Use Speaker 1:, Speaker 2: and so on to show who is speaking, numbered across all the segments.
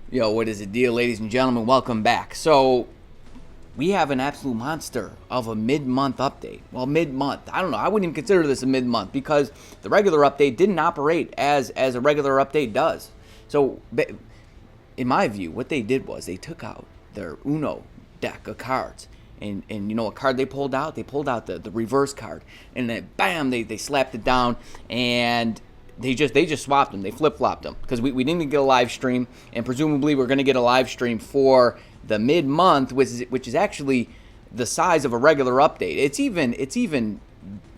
Speaker 1: Yo, what is the deal, ladies and gentlemen? Welcome back. So, we have an absolute monster of a mid-month update. Well, mid-month. I don't know. I wouldn't even consider this a mid-month because the regular update didn't operate as a regular update does. So, in my view, what they did was they took out their Uno deck of cards. And you know what card they pulled out? They pulled out the reverse card. And then, bam, they slapped it down. And they just swapped them. They flip-flopped them because we didn't get a live stream, and presumably we're going to get a live stream for the mid-month, which is actually the size of a regular update. It's even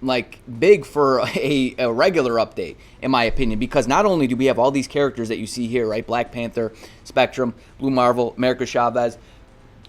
Speaker 1: like big for a regular update, in my opinion, because not only do we have all these characters that you see here, right? Black Panther, Spectrum, Blue Marvel, America Chavez,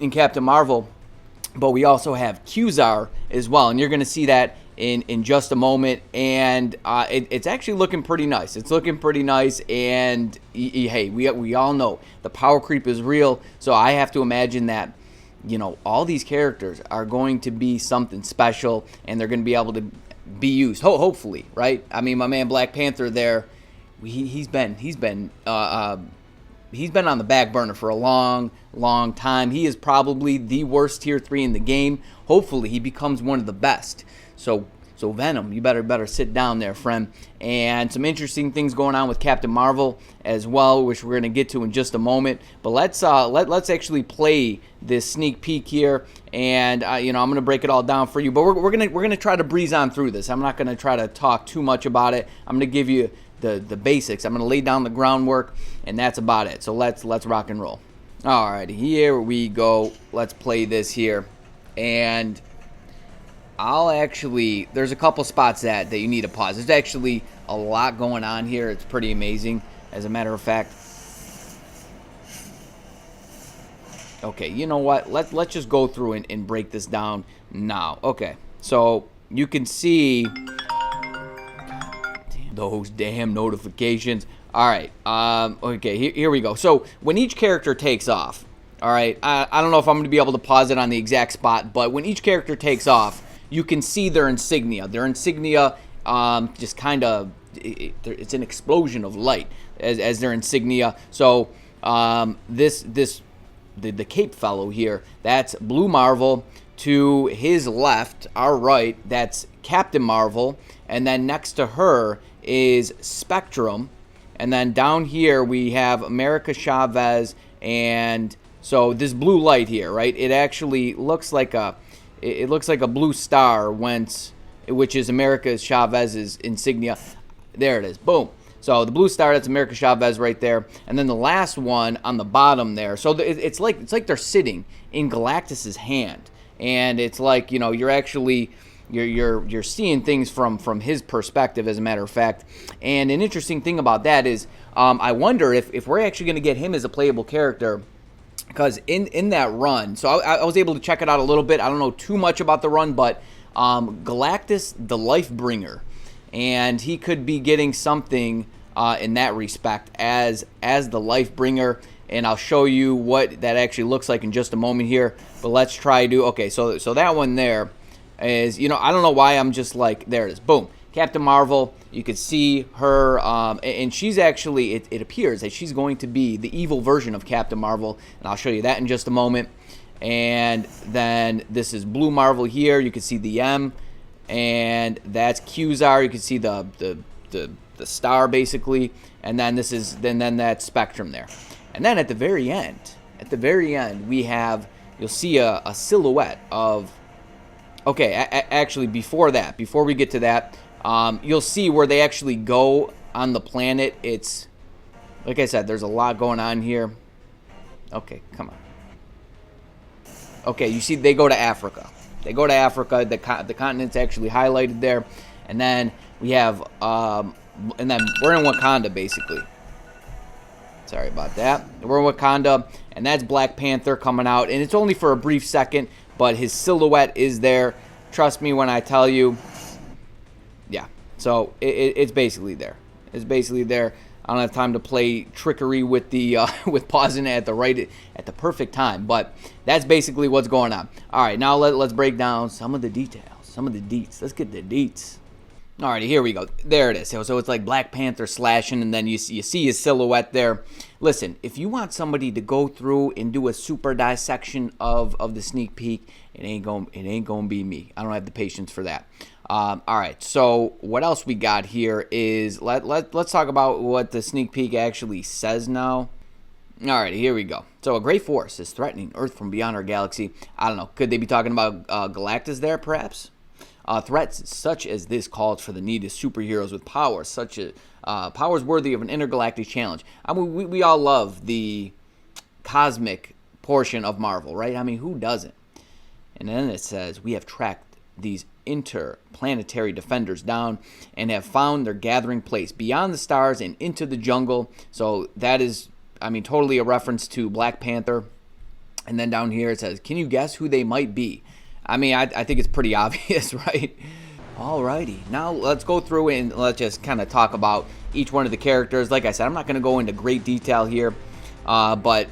Speaker 1: and Captain Marvel, but we also have Qzar as well, and you're going to see that in just a moment, and it's actually looking pretty nice. It's looking pretty nice, and hey, we all know the power creep is real, so I have to imagine that, you know, all these characters are going to be something special, and they're going to be able to be used, hopefully, right? I mean, my man Black Panther there, he's been on the back burner for a long time. He is probably the worst tier 3 in the game. Hopefully, he becomes one of the best. So Venom, you better sit down there, friend. And some interesting things going on with Captain Marvel as well, which we're gonna get to in just a moment. But let's actually play this sneak peek here, and you know, I'm gonna break it all down for you. But we're gonna try to breeze on through this. I'm not gonna try to talk too much about it. I'm gonna give you the basics. I'm gonna lay down the groundwork, and that's about it. So let's rock and roll. All right, here we go. Let's play this here, and there's a couple spots that you need to pause. There's actually a lot going on here. It's pretty amazing, as a matter of fact. Okay, you know what? Let's just go through and break this down now. Okay, so you can see those damn notifications. All right, okay, here we go. So when each character takes off, all right, I don't know if I'm going to be able to pause it on the exact spot, but when each character takes off, you can see their insignia. Their insignia just kind of, it's an explosion of light as their insignia. So the cape fellow here, that's Blue Marvel. To his left, our right, that's Captain Marvel. And then next to her is Spectrum. And then down here we have America Chavez. And so this blue light here, right? It actually looks like a blue star, which is America Chavez's insignia. There it is. Boom. So the blue star, that's America Chavez right there. And then the last one on the bottom there. So it's like they're sitting in Galactus's hand, and it's like, you know, you're actually you're seeing things from his perspective, as a matter of fact. And an interesting thing about that is, I wonder if we're actually going to get him as a playable character. Because in that run, so I was able to check it out a little bit. I don't know too much about the run, but Galactus, the Lifebringer, and he could be getting something in that respect as the Lifebringer, and I'll show you what that actually looks like in just a moment here. But let's try to, okay, so that one there is, you know, I don't know why I'm just like, there it is, boom. Captain Marvel, you could see her, and she's actually, it appears that she's going to be the evil version of Captain Marvel, and I'll show you that in just a moment. And then this is Blue Marvel here. You can see the M, and that's Qzar. You can see the star, basically, and then this is then that Spectrum there. And then at the very end, we have, you'll see a silhouette of, okay, actually before we get to that, you'll see where they actually go on the planet. It's, like I said, there's a lot going on here. Okay, come on. Okay, you see they go to Africa. The continent's actually highlighted there. And then we have, and then we're in Wakanda, basically. Sorry about that. We're in Wakanda, and that's Black Panther coming out. And it's only for a brief second, but his silhouette is there. Trust me when I tell you. Yeah, so it's basically there. It's basically there. I don't have time to play trickery with the with pausing it at the perfect time, but that's basically what's going on. All right, now let's break down some of the details, some of the deets. Let's get the deets. Alrighty, here we go. There it is. So it's like Black Panther slashing, and then you see his silhouette there. Listen, if you want somebody to go through and do a super dissection of the sneak peek, it ain't gonna be me. I don't have the patience for that. All right. So what else we got here is let's talk about what the sneak peek actually says now. Alrighty, here we go. So a great force is threatening Earth from beyond our galaxy. I don't know. Could they be talking about Galactus there, perhaps? Threats such as this calls for the need of superheroes with powers, such as powers worthy of an intergalactic challenge. I mean, we all love the cosmic portion of Marvel, right? I mean, who doesn't? And then it says, we have tracked these interplanetary defenders down and have found their gathering place beyond the stars and into the jungle. So that is, I mean, totally a reference to Black Panther. And then down here it says, can you guess who they might be? I mean, I think it's pretty obvious, right? Alrighty, now let's go through and let's just kind of talk about each one of the characters. Like I said, I'm not going to go into great detail here, but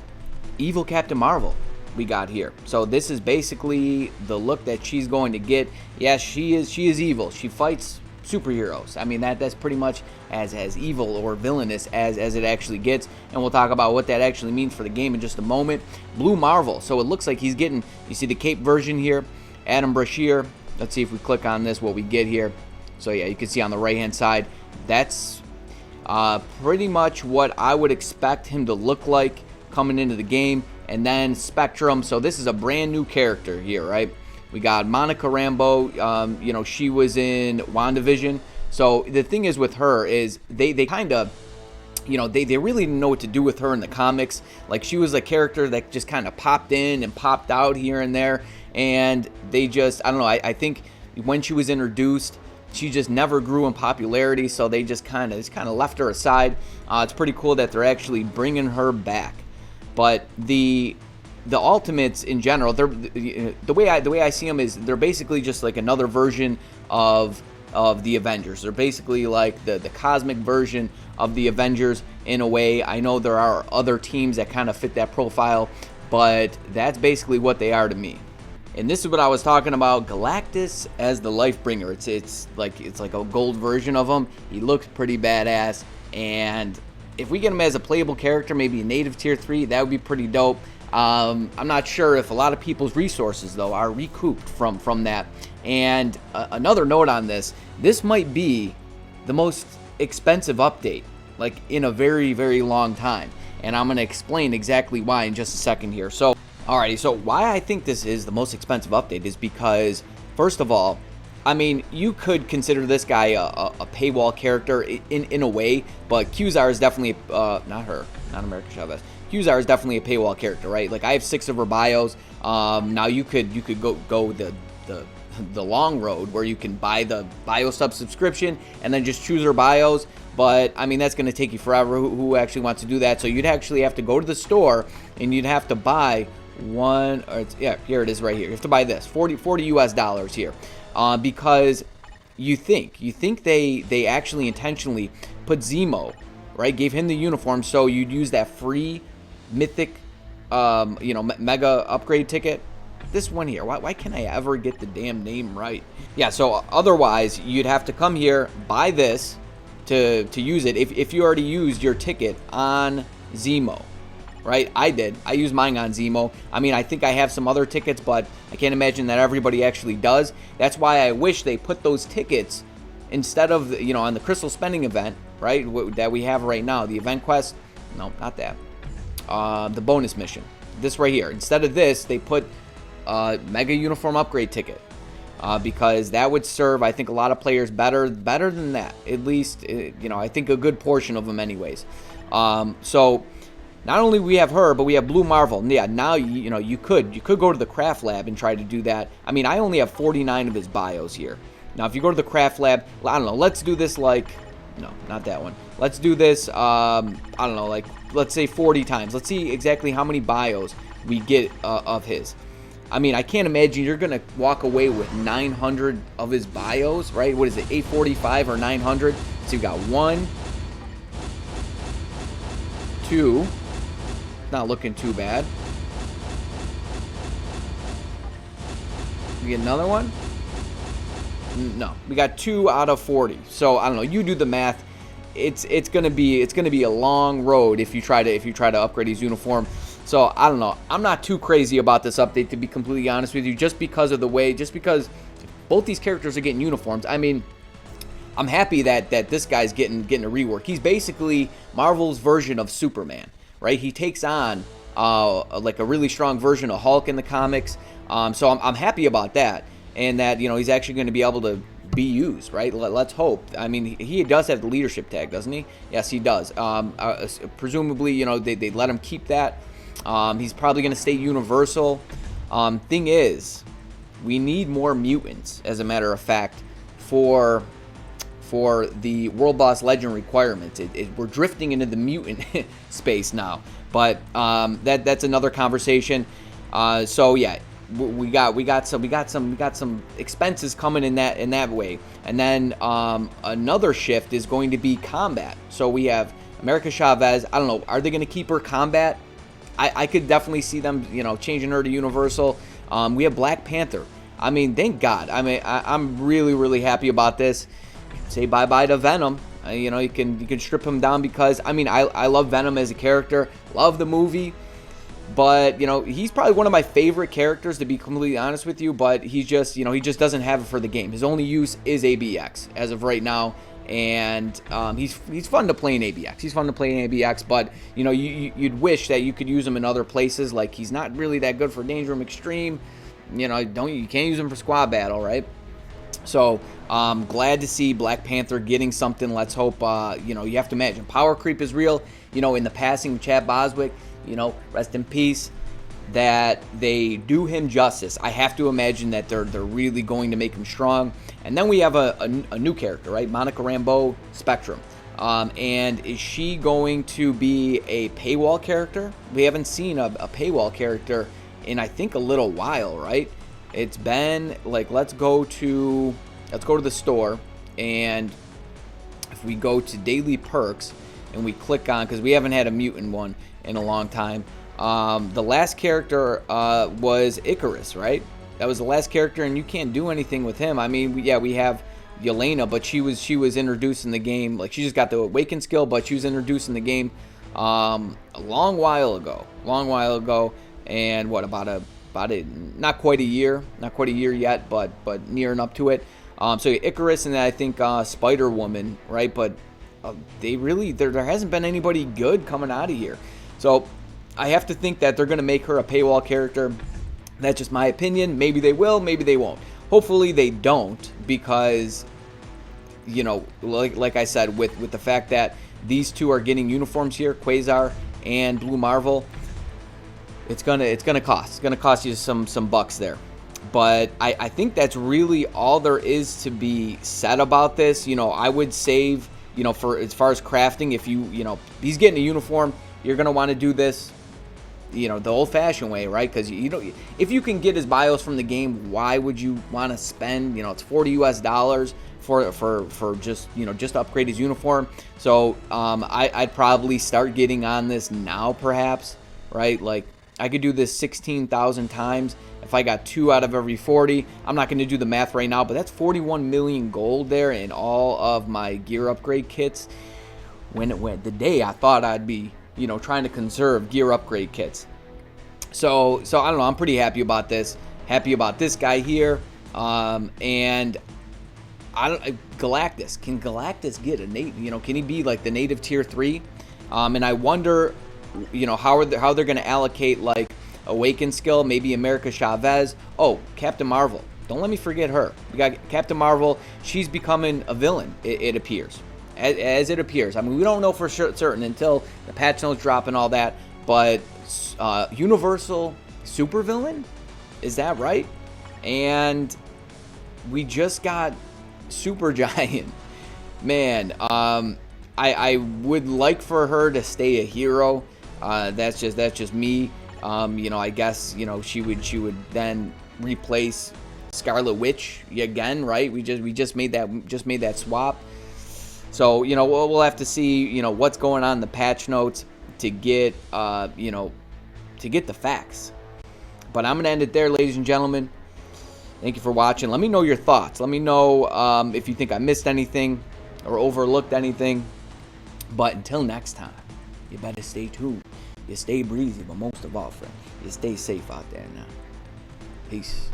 Speaker 1: evil Captain Marvel we got here. So this is basically the look that she's going to get. Yes, she is evil. She fights superheroes. I mean, that's pretty much as evil or villainous as it actually gets, and we'll talk about what that actually means for the game in just a moment. Blue Marvel. So it looks like he's getting, you see the cape version here. Adam Brashear. Let's see if we click on this, what we get here. So yeah, you can see on the right hand side, that's pretty much what I would expect him to look like coming into the game. And then Spectrum. So this is a brand new character here, right? We got Monica Rambeau. You know, she was in WandaVision. So the thing is with her is they kind of, you know, they really didn't know what to do with her in the comics. Like, she was a character that just kind of popped in and popped out here and there. And they just, I don't know, I think when she was introduced, she just never grew in popularity. So they just kind of left her aside. It's pretty cool that they're actually bringing her back. But the Ultimates in general, they're the way I see them is they're basically just like another version of the Avengers. They're basically like the cosmic version of the Avengers in a way. I know there are other teams that kind of fit that profile, but that's basically what they are to me. And this is what I was talking about, Galactus as the Lifebringer. It's like a gold version of him. He looks pretty badass, and if we get him as a playable character, maybe a native tier 3, that would be pretty dope. I'm not sure if a lot of people's resources, though, are recouped from that. And another note on this might be the most expensive update, like, in a very, very long time. And I'm going to explain exactly why in just a second here. So, alrighty, so why I think this is the most expensive update is because, first of all, I mean, you could consider this guy a paywall character in a way, but Qzar is definitely, not America Chavez. Qzar is definitely a paywall character, right? Like, I have 6 of her bios. Now you could go the long road where you can buy the bio sub subscription and then just choose her bios. But I mean, that's going to take you forever. Who actually wants to do that? So you'd actually have to go to the store and you'd have to buy one. Or yeah, here it is right here. You have to buy this $40 US here, because you think they actually intentionally put Zemo, right? Gave him the uniform so you'd use that free mythic, mega upgrade ticket. This one here, why can't I ever get the damn name right? Yeah, so otherwise you'd have to come here, buy this to use it if you already used your ticket on Zemo, right? I did. I used mine on Zemo. I mean, I think I have some other tickets, but I can't imagine that everybody actually does. That's why I wish they put those tickets instead of, on the Crystal Spending event, right, that we have right now, the event quest. No, not that. The bonus mission. This right here. Instead of this, they put Mega Uniform Upgrade ticket. Because that would serve, I think, a lot of players better than that. At least, I think a good portion of them anyways. So not only we have her, but we have Blue Marvel. And yeah, now, you could go to the Craft Lab and try to do that. I mean, I only have 49 of his bios here. Now, if you go to the Craft Lab, I don't know, let's do this like, no, not that one. Let's do this, I don't know, like, let's say 40 times. Let's see exactly how many bios we get of his. I mean, I can't imagine you're going to walk away with 900 of his bios, right? What is it, 845 or 900? So you've got 1, 2. Not looking too bad. We get another one. No, we got 2 out of 40. So I don't know. You do the math. It's gonna be a long road if you try to upgrade his uniform. So I don't know. I'm not too crazy about this update, to be completely honest with you, just because both these characters are getting uniforms. I mean, I'm happy that this guy's getting a rework. He's basically Marvel's version of Superman, right? He takes on like a really strong version of Hulk in the comics. So I'm happy about that, and that he's actually going to be able to be used, right? Let's hope. I mean, he does have the leadership tag, doesn't he? Yes, he does. Presumably, they let him keep that. He's probably going to stay universal. Thing is, we need more mutants, as a matter of fact, for the World Boss Legend requirements. We're drifting into the mutant space now, but that's another conversation. So yeah, we got some expenses coming in that way, and then another shift is going to be combat. So we have America Chavez. I don't know, are they going to keep her combat? I could definitely see them changing her to Universal. We have Black Panther. I mean, thank God. I mean, I'm really happy about this. Say bye-bye to Venom. You can strip him down, because I mean, I love Venom as a character, love the movie, but he's probably one of my favorite characters, to be completely honest with you. But he just doesn't have it for the game. His only use is ABX as of right now, and he's fun to play in ABX. But you'd wish that you could use him in other places. Like, he's not really that good for Danger Room Extreme. You can't use him for squad battle, right? So glad to see Black Panther getting something. Let's hope. You have to imagine power creep is real. In the passing of Chad Boswick, rest in peace, that they do him justice. I have to imagine that they're really going to make him strong. And then we have a new character, right? Monica Rambeau, Spectrum. And is she going to be a paywall character? We haven't seen a paywall character in, I think, a little while, right? It's been like, let's go to the store, and if we go to daily perks and we click on, because we haven't had a mutant one in a long time. The last character was Icarus, right? That was the last character, and you can't do anything with him. I mean, we have Yelena, but she was introduced in the game. Like, she just got the Awaken skill, but she was introduced in the game a long while ago. And what, about a not quite a year yet, but nearing up to it. So Icarus, and then I think Spider Woman, right? But there hasn't been anybody good coming out of here. So I have to think that they're going to make her a paywall character. That's just my opinion. Maybe they will, maybe they won't. Hopefully they don't, because like I said, with the fact that these two are getting uniforms here, Quasar and Blue Marvel, it's gonna cost you some bucks there. But I think that's really all there is to be said about this. I would save, for as far as crafting, if he's getting a uniform, you're gonna want to do this the old-fashioned way, right? Because if you can get his BIOS from the game, why would you want to spend it's $40 for just to upgrade his uniform? So I'd probably start getting on this now, perhaps, right? Like, I could do this 16,000 times if I got 2 out of every 40. I'm not going to do the math right now, but that's 41 million gold there in all of my gear upgrade kits. When it went the day I thought I'd be trying to conserve gear upgrade kits. So I don't know, I'm pretty happy about this. Happy about this guy here. And Galactus. Can Galactus get a native? Can he be like the native tier 3? And I wonder, how they're going to allocate like Awaken skill, maybe America Chavez. Oh, Captain Marvel. Don't let me forget her. We got Captain Marvel. She's becoming a villain, it appears. As it appears. I mean, we don't know for certain until the patch notes drop and all that, but Universal supervillain? Is that right? And we just got Supergiant. Man, I would like for her to stay a hero. That's just me. I guess she would then replace Scarlet Witch again, right? We just made that swap. So we'll have to see what's going on in the patch notes to get to get the facts. But I'm gonna end it there, ladies and gentlemen. Thank you for watching. Let me know your thoughts. Let me know if you think I missed anything or overlooked anything. But until next time, you better stay tuned. You stay breezy, but most of all, friend, you stay safe out there now. Peace.